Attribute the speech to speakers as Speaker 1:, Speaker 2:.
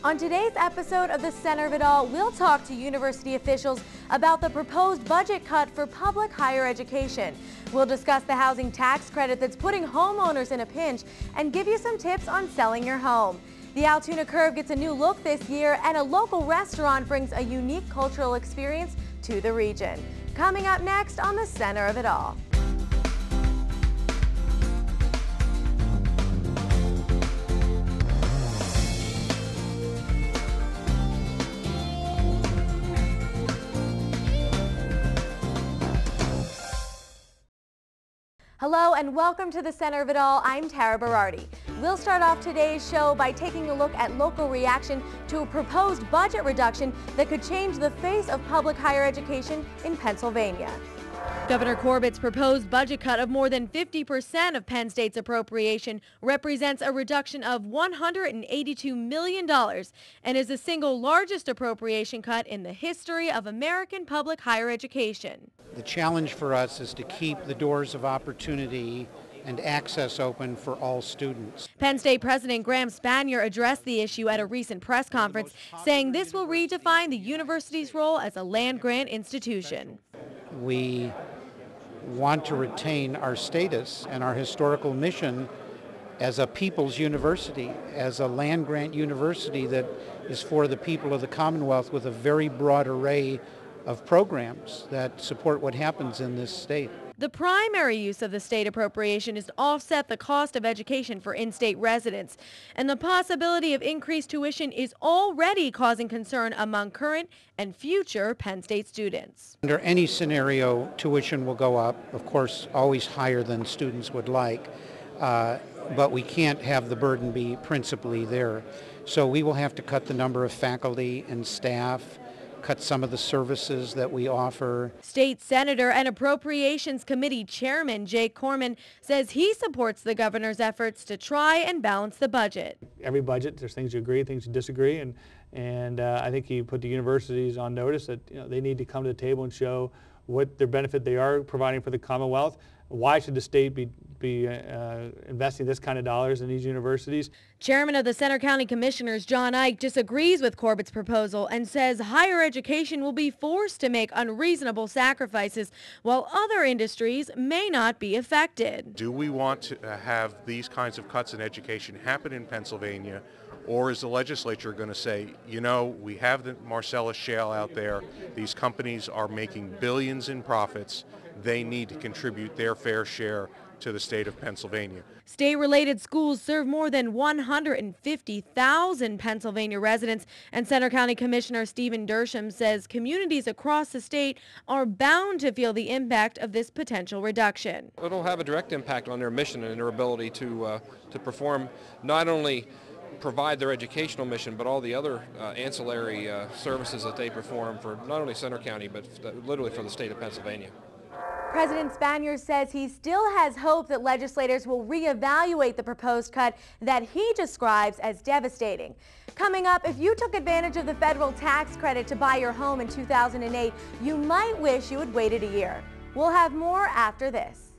Speaker 1: On today's episode of The Center of It All, we'll talk to university officials about the proposed budget cut for public higher education. We'll discuss the housing tax credit that's putting homeowners in a pinch and give you some tips on selling your home. The Altoona Curve gets a new look this year, and a local restaurant brings a unique cultural experience to the region. Coming up next on The Center of It All. Hello and welcome to The Center of It All. I'm Tara Berardi. We'll start off today's show by taking a look at local reaction to a proposed budget reduction that could change the face of public higher education in Pennsylvania. Governor Corbett's proposed budget cut of more than 50% of Penn State's appropriation represents a reduction of $182 million and is the single largest appropriation cut in the history of American public higher education.
Speaker 2: The challenge for us is to keep the doors of opportunity and access open for all students.
Speaker 1: Penn State President Graham Spanier addressed the issue at a recent press conference, saying this will redefine the university's role as a land-grant institution.
Speaker 2: We want to retain our status and our historical mission as a people's university, as a land-grant university that is for the people of the Commonwealth, with a very broad array of programs that support what happens in this state.
Speaker 1: The primary use of the state appropriation is to offset the cost of education for in-state residents, and the possibility of increased tuition is already causing concern among current and future Penn State students.
Speaker 2: Under any scenario, tuition will go up, of course, always higher than students would like, but we can't have the burden be principally there. So we will have to cut the number of faculty and staff, cut some of the services that we offer.
Speaker 1: State Senator and Appropriations Committee Chairman Jake Corman says he supports the governor's efforts to try and balance the budget.
Speaker 3: Every budget, there's things you agree, things you disagree, and I think he put the universities on notice that they need to come to the table and show what their benefit they are providing for the Commonwealth. Why should the state be investing this kind of dollars in these universities?
Speaker 1: Chairman of the Centre County Commissioners, John Ike, disagrees with Corbett's proposal and says higher education will be forced to make unreasonable sacrifices while other industries may not be affected.
Speaker 4: Do we want to have these kinds of cuts in education happen in Pennsylvania, or is the legislature going to say, we have the Marcellus Shale out there, these companies are making billions in profits, they need to contribute their fair share to the state of Pennsylvania.
Speaker 1: State-related schools serve more than 150,000 Pennsylvania residents, and Centre County Commissioner Stephen Dersham says communities across the state are bound to feel the impact of this potential reduction.
Speaker 5: It'll have a direct impact on their mission and their ability to perform, not only provide their educational mission, but all the other ancillary services that they perform for not only Centre County, but literally for the state of Pennsylvania.
Speaker 1: President Spanier says he still has hope that legislators will reevaluate the proposed cut that he describes as devastating. Coming up, if you took advantage of the federal tax credit to buy your home in 2008, you might wish you had waited a year. We'll have more after this.